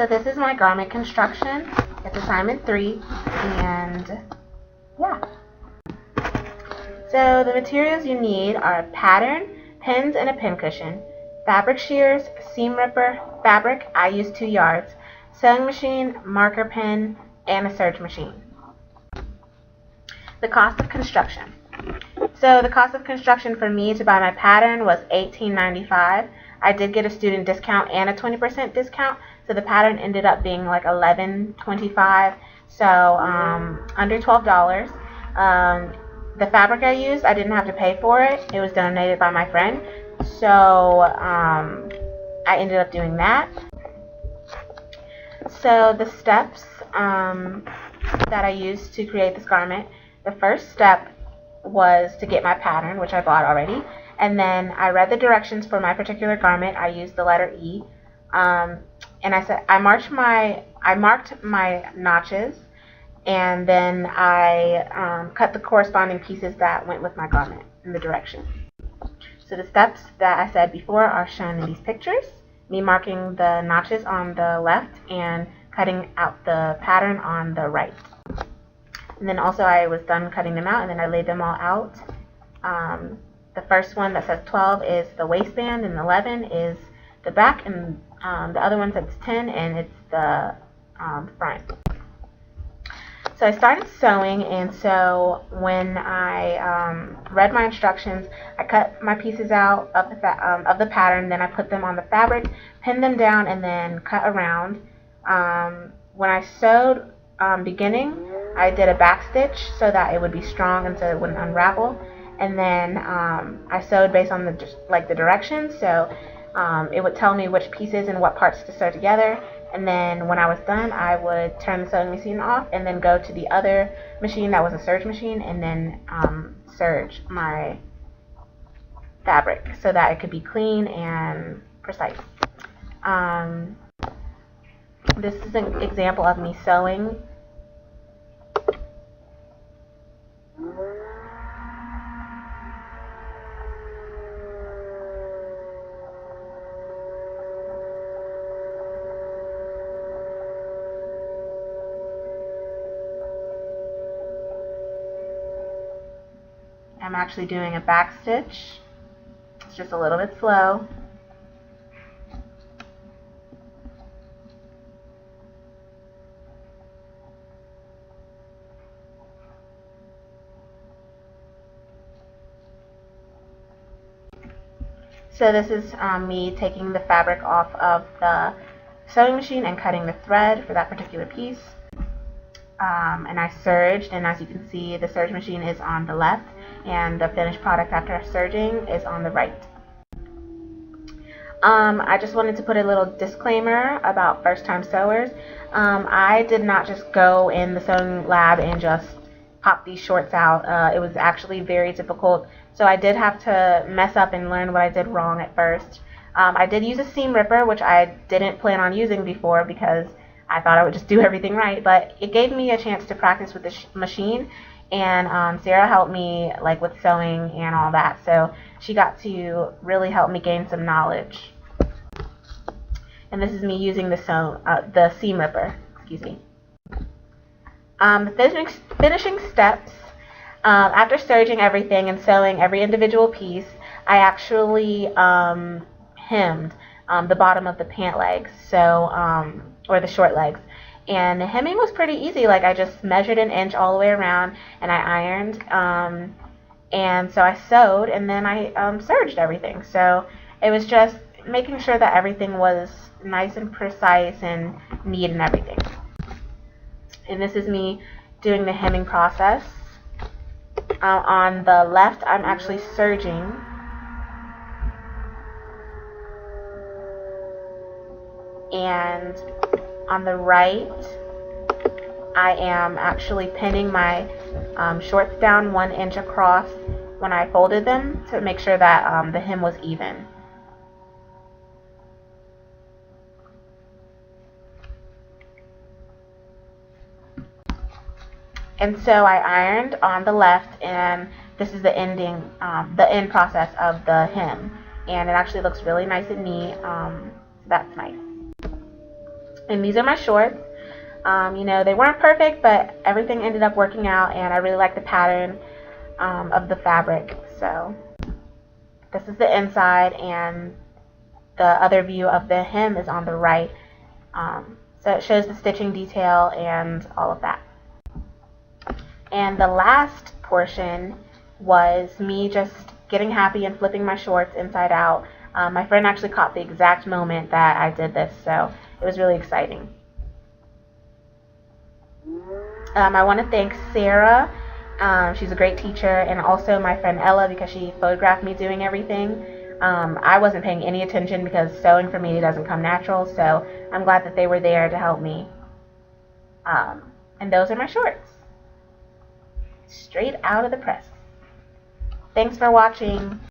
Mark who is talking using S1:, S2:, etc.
S1: So this is my garment construction. It's assignment 3, and yeah. So the materials you need are a pattern, pins, and a pin cushion, fabric shears, seam ripper, fabric, I use 2 yards, sewing machine, marker pen, and a serge machine. The cost of construction. So the cost of construction for me to buy my pattern was $18.95. I did get a student discount and a 20% discount, so the pattern ended up being like $11.25, so under $12. The fabric I used, I didn't have to pay for it. It was donated by my friend, so I ended up doing that. So the steps that I used to create this garment, the first step was to get my pattern, which I bought already, and then I read the directions for my particular garment. I used the letter E, and I marked my notches, and then I cut the corresponding pieces that went with my garment in the directions. So the steps that I said before are shown in these pictures, me marking the notches on the left and cutting out the pattern on the right. And then also I was done cutting them out, and then I laid them all out. The first one that says 12 is the waistband, and 11 is the back, and the other one says 10, and it's the front. So I started sewing, and so when I read my instructions, I cut my pieces out of the pattern, then I put them on the fabric, pinned them down, and then cut around. When I sewed beginning, I did a back stitch so that it would be strong and so it wouldn't unravel, and then I sewed based on the directions, so it would tell me which pieces and what parts to sew together. And then when I was done, I would turn the sewing machine off and then go to the other machine that was a serge machine, and then serge my fabric so that it could be clean and precise. This is an example of me sewing. I'm actually doing a back stitch. It's just a little bit slow. So this is me taking the fabric off of the sewing machine and cutting the thread for that particular piece. And I serged, and as you can see, the serge machine is on the left, and the finished product after serging is on the right. I just wanted to put a little disclaimer about first-time sewers. I did not just go in the sewing lab and just pop these shorts out. It was actually very difficult, so I did have to mess up and learn what I did wrong at first. I did use a seam ripper, which I didn't plan on using before because I thought I would just do everything right, but it gave me a chance to practice with the machine, and Sarah helped me with sewing and all that, so she got to really help me gain some knowledge. And this is me using the seam ripper. Excuse me. The finishing steps. After serging everything and sewing every individual piece, I actually hemmed the bottom of the pant legs, or the short legs. And the hemming was pretty easy. I just measured an inch all the way around, and I ironed. And so I sewed, and then I serged everything. So it was just making sure that everything was nice and precise and neat and everything. And this is me doing the hemming process. On the left, I'm actually serging. And on the right, I am actually pinning my shorts down 1 inch across when I folded them to make sure that the hem was even. And so I ironed on the left, and this is the end process of the hem. And it actually looks really nice and neat, so that's nice. And these are my shorts. You know, they weren't perfect, but everything ended up working out, and I really like the pattern of the fabric. So this is the inside, and the other view of the hem is on the right. So it shows the stitching detail and all of that. And the last portion was me just getting happy and flipping my shorts inside out. My friend actually caught the exact moment that I did this, so it was really exciting. I want to thank Sarah. She's a great teacher, and also my friend Ella, because she photographed me doing everything. I wasn't paying any attention because sewing for me doesn't come natural, so I'm glad that they were there to help me. And those are my shorts. Straight out of the press. Thanks for watching.